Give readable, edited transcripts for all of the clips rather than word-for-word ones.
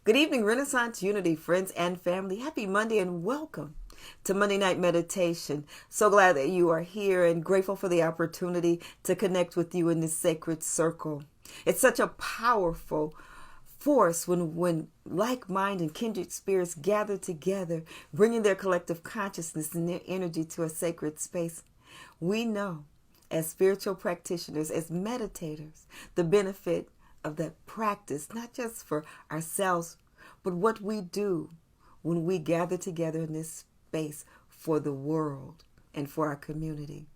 Good evening, Renaissance Unity friends and family. Happy Monday and welcome to Monday Night Meditation. So glad that you are here and grateful for the opportunity to connect with you in this sacred circle. It's such a powerful force when like-minded and kindred spirits gather together, bringing their collective consciousness and their energy to a sacred space. We know as spiritual practitioners, as meditators, the benefit of that practice, not just for ourselves, but what we do when we gather together in this space for the world and for our community.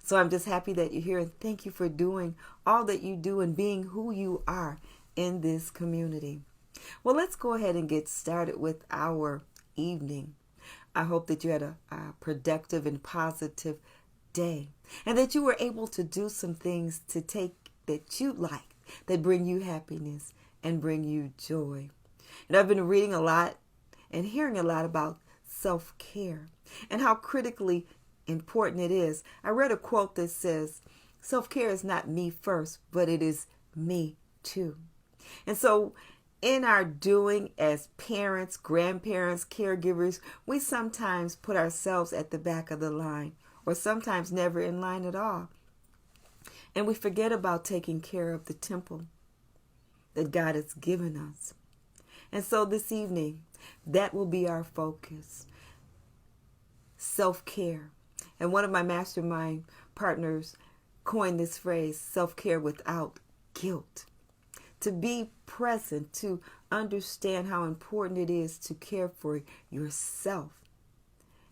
So I'm just happy that you're here, and thank you for doing all that you do and being who you are in this community. Well, let's go ahead and get started with our evening. I hope that you had a productive and positive day, and that you were able to do some things to take that you like, that bring you happiness and bring you joy. And I've been reading a lot and hearing a lot about self-care and how critically important it is. I read a quote that says, self-care is not me first, but it is me too. And so in our doing as parents, grandparents, caregivers, we sometimes put ourselves at the back of the line, or sometimes never in line at all. And we forget about taking care of the temple that God has given us. And so this evening, that will be our focus. Self-care. And one of my mastermind partners coined this phrase, self-care without guilt. To be present, to understand how important it is to care for yourself.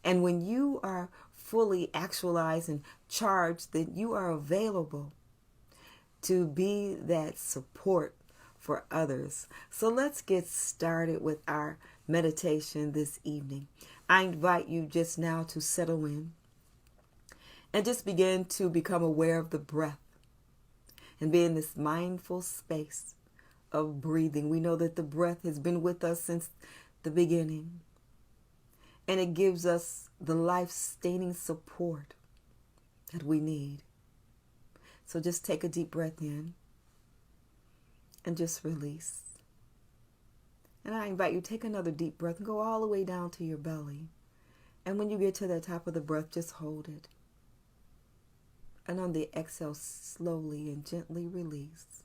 And when you are fully actualized and charged, that you are available to be that support for others. So let's get started with our meditation this evening. I invite you just now to settle in and just begin to become aware of the breath and be in this mindful space of breathing. We know that the breath has been with us since the beginning, and it gives us the life-sustaining support that we need. So just take a deep breath in and just release. And I invite you, take another deep breath and go all the way down to your belly. And when you get to the top of the breath, just hold it. And on the exhale, slowly and gently release.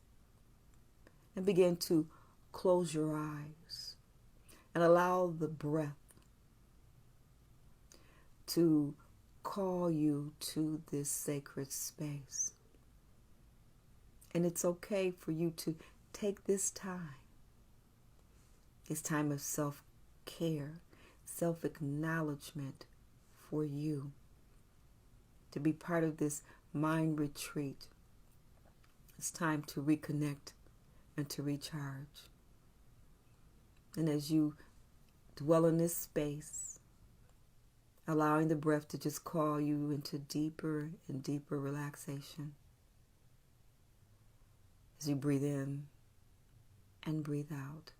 And begin to close your eyes and allow the breath to call you to this sacred space. And it's okay for you to take this time. It's time of self-care, self-acknowledgement for you to be part of this mind retreat. It's time to reconnect and to recharge. And as you dwell in this space, allowing the breath to just call you into deeper and deeper relaxation. As you breathe in and breathe out.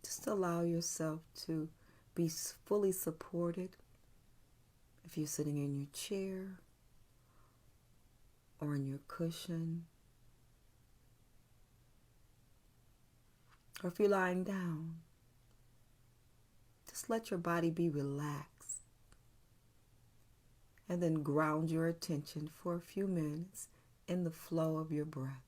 Just allow yourself to be fully supported. If you're sitting in your chair or on your cushion, or if you're lying down, just let your body be relaxed. And then ground your attention for a few minutes in the flow of your breath.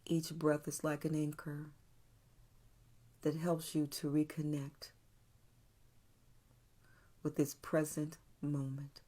Each breath is like an anchor that helps you to reconnect with this present moment.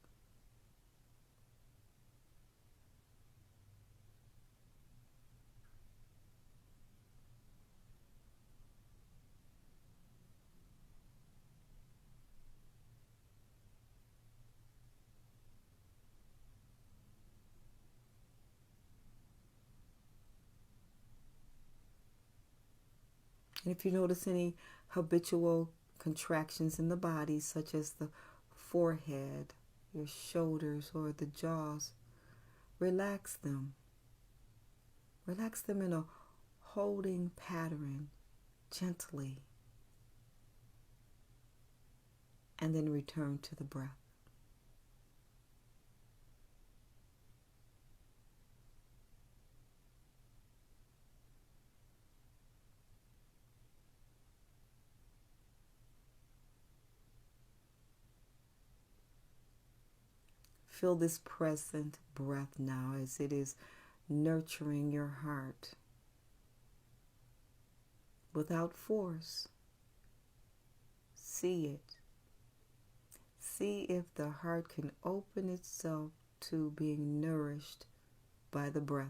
And if you notice any habitual contractions in the body, such as the forehead, your shoulders, or the jaws, relax them. Relax them in a holding pattern gently, and then return to the breath. Feel this present breath now as it is nurturing your heart without force. See it. See if the heart can open itself to being nourished by the breath.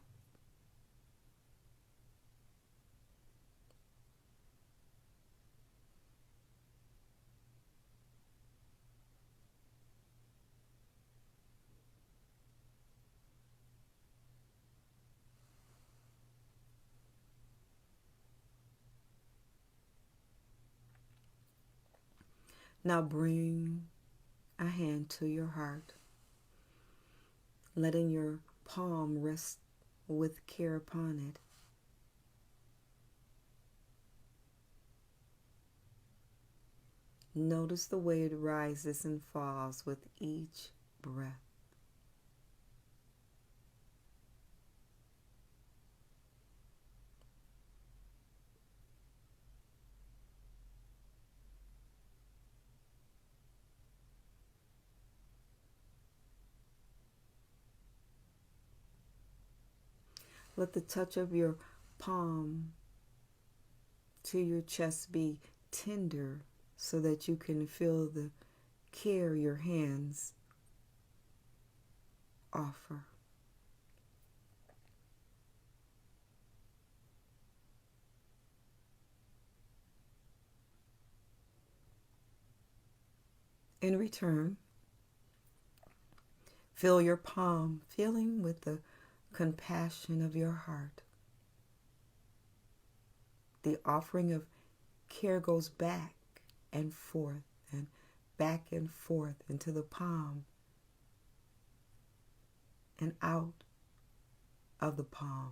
Now bring a hand to your heart, letting your palm rest with care upon it. Notice the way it rises and falls with each breath. Let the touch of your palm to your chest be tender so that you can feel the care your hands offer. In return, fill your palm, filling with the compassion of your heart. The offering of care goes back and forth into the palm and out of the palm.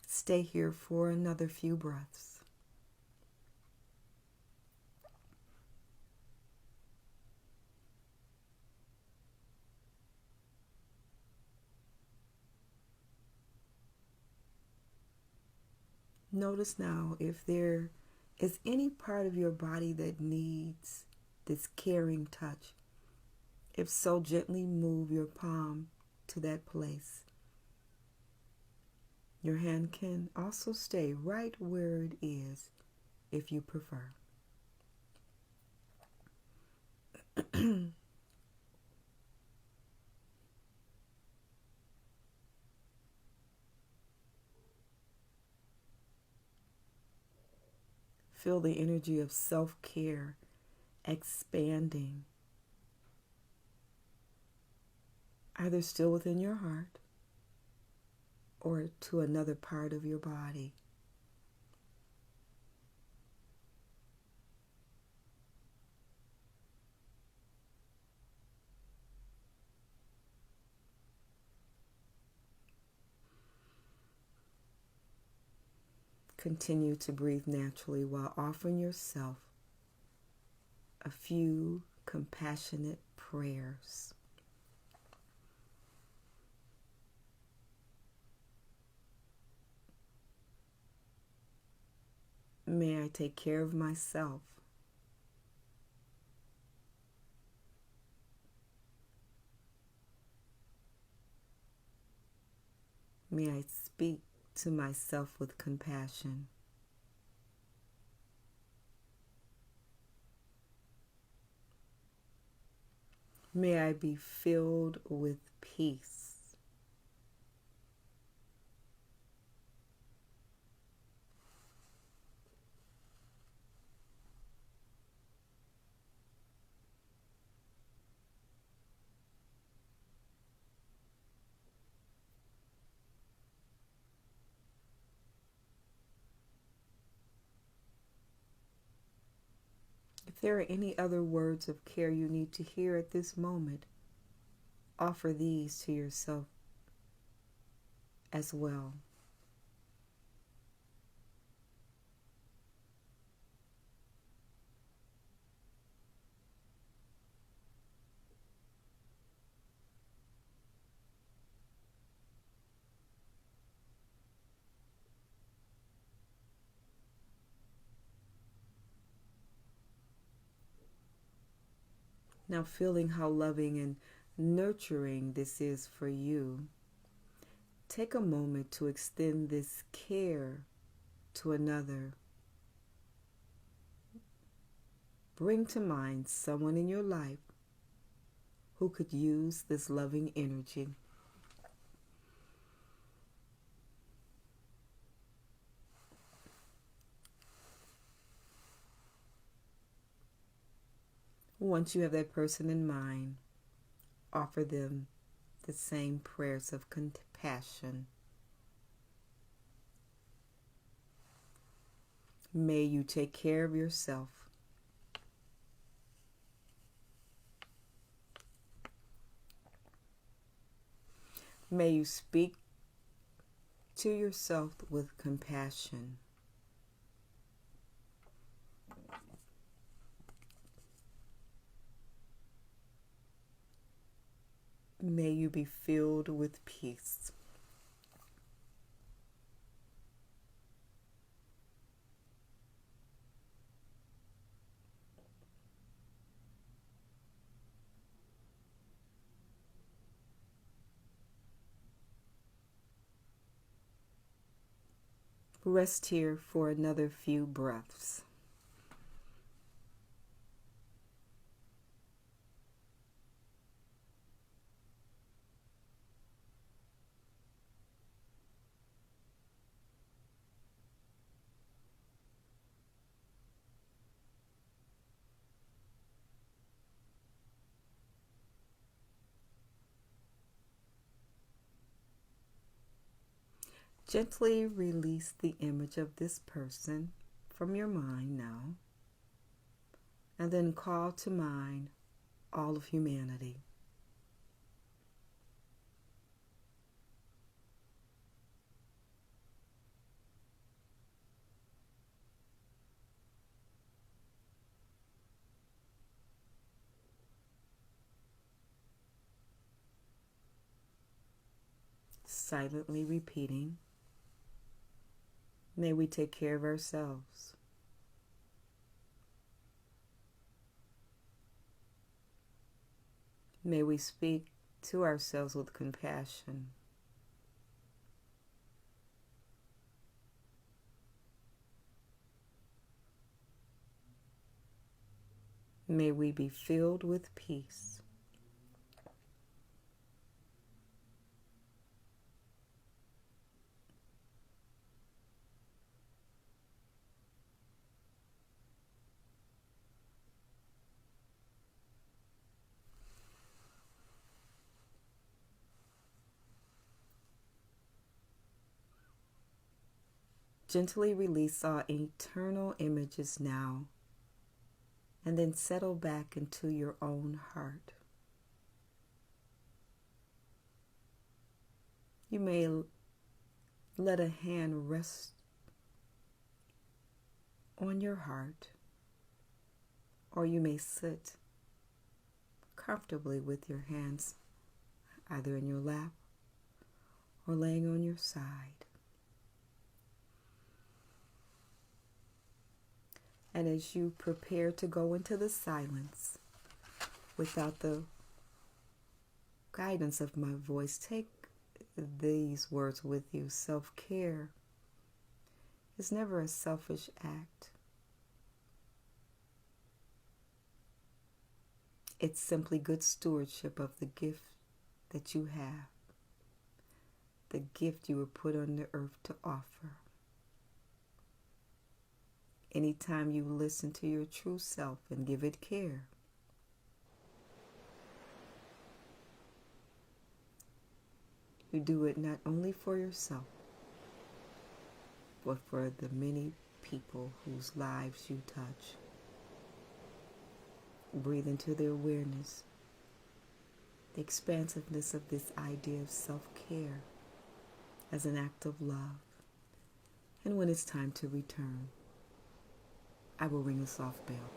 Stay here for another few breaths. Notice now if there is any part of your body that needs this caring touch. If so, gently move your palm to that place. Your hand can also stay right where it is if you prefer. Feel the energy of self-care expanding, either still within your heart or to another part of your body. Continue to breathe naturally while offering yourself a few compassionate prayers. May I take care of myself. May I speak to myself with compassion. May I be filled with peace. If there are any other words of care you need to hear at this moment, offer these to yourself as well. Now, feeling how loving and nurturing this is for you, take a moment to extend this care to another. Bring to mind someone in your life who could use this loving energy. Once you have that person in mind, offer them the same prayers of compassion. May you take care of yourself. May you speak to yourself with compassion. May you be filled with peace. Rest here for another few breaths. Gently release the image of this person from your mind now, and then call to mind all of humanity. Silently repeating, may we take care of ourselves. May we speak to ourselves with compassion. May we be filled with peace. Gently release all eternal images now, and then settle back into your own heart. You may let a hand rest on your heart, or you may sit comfortably with your hands either in your lap or laying on your side. And as you prepare to go into the silence without the guidance of my voice, take these words with you. Self-care is never a selfish act. It's simply good stewardship of the gift that you have, the gift you were put on the earth to offer. Anytime you listen to your true self and give it care, you do it not only for yourself, but for the many people whose lives you touch. Breathe into the awareness the expansiveness of this idea of self-care as an act of love. And when it's time to return, I will ring a soft bell.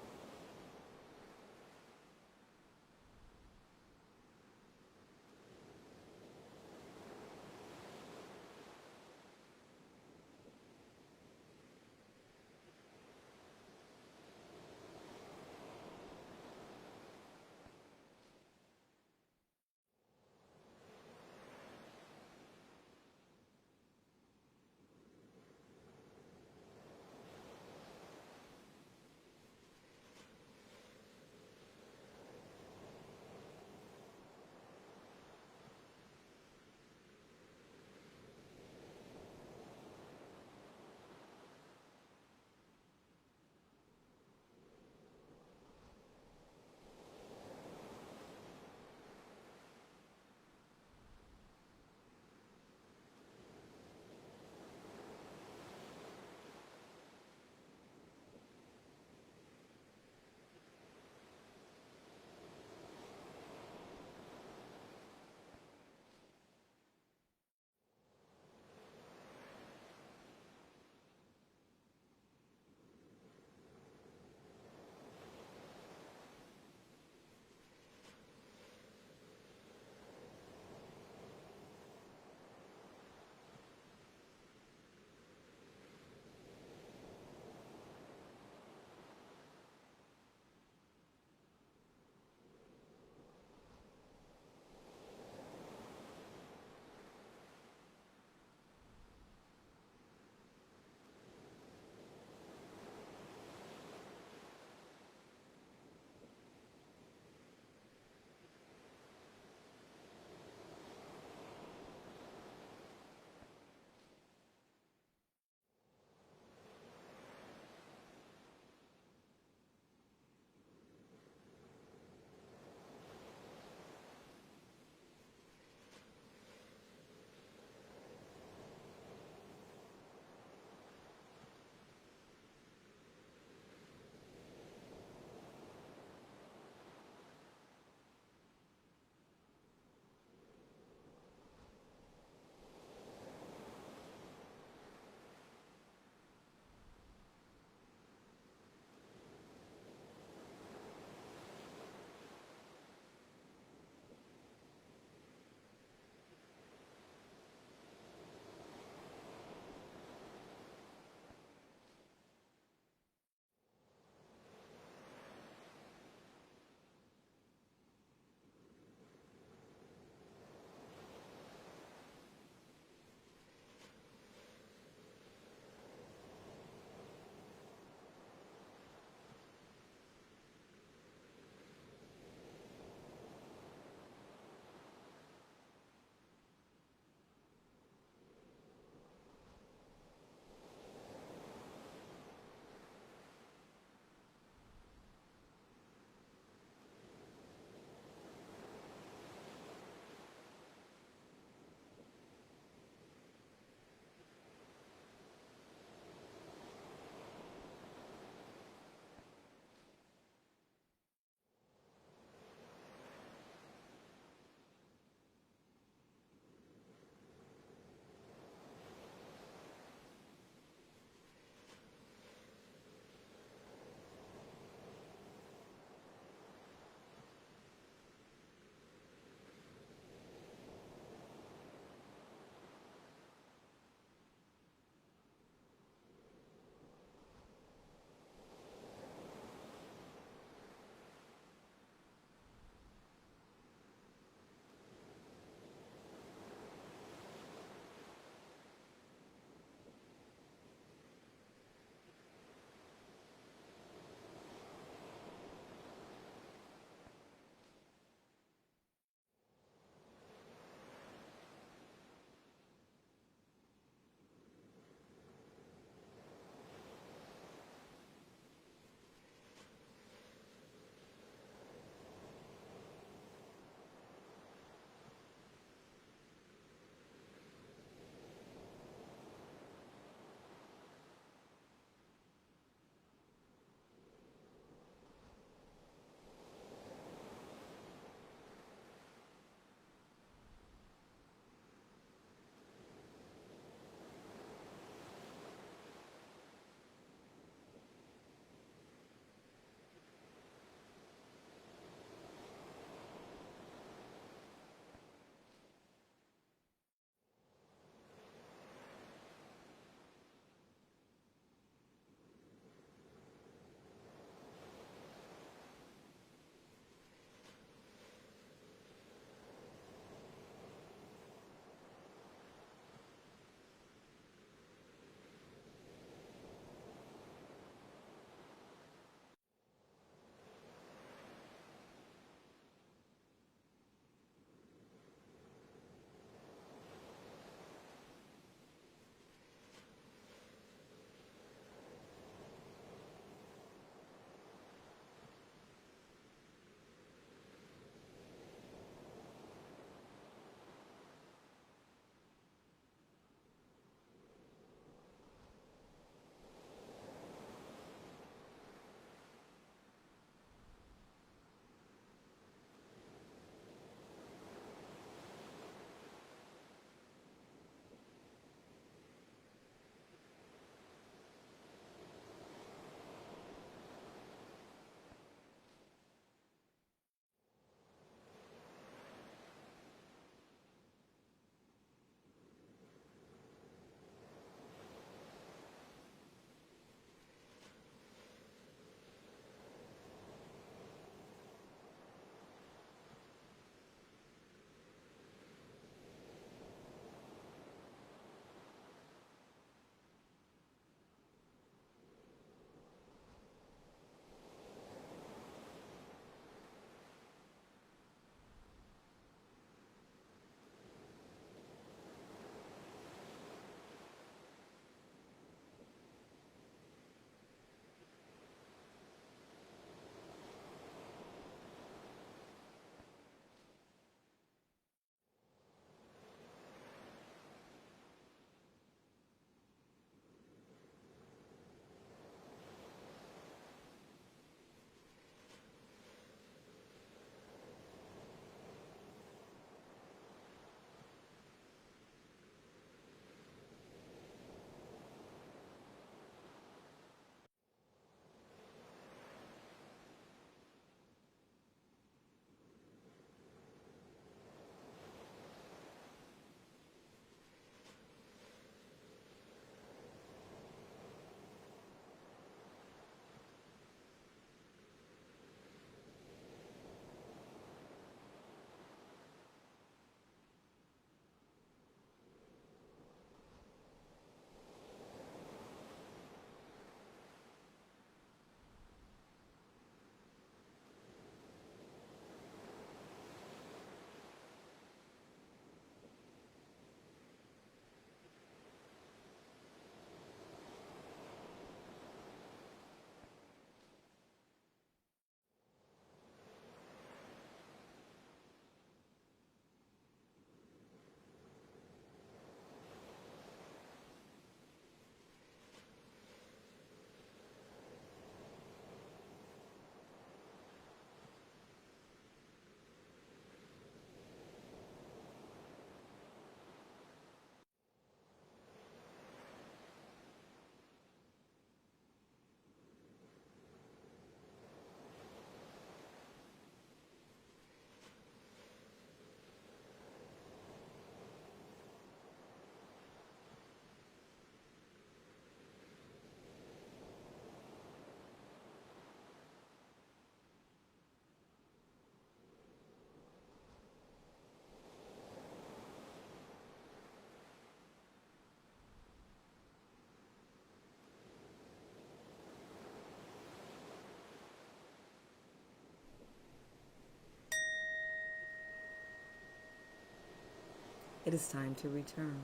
It is time to return.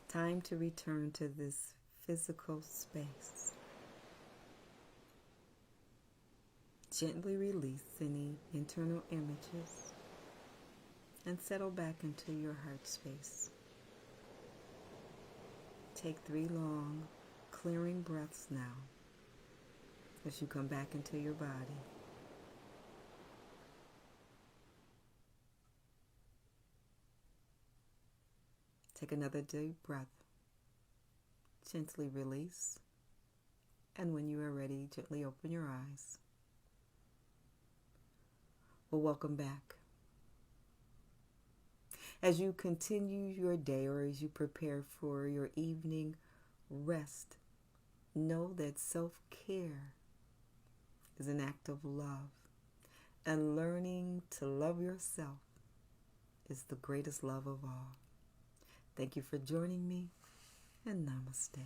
Time to return to this physical space. Gently release any internal images and settle back into your heart space. Take 3 long, clearing breaths now as you come back into your body. Take another deep breath. Gently release. And when you are ready, gently open your eyes. Well, welcome back. As you continue your day or as you prepare for your evening rest, know that self-care is an act of love. And learning to love yourself is the greatest love of all. Thank you for joining me, and namaste.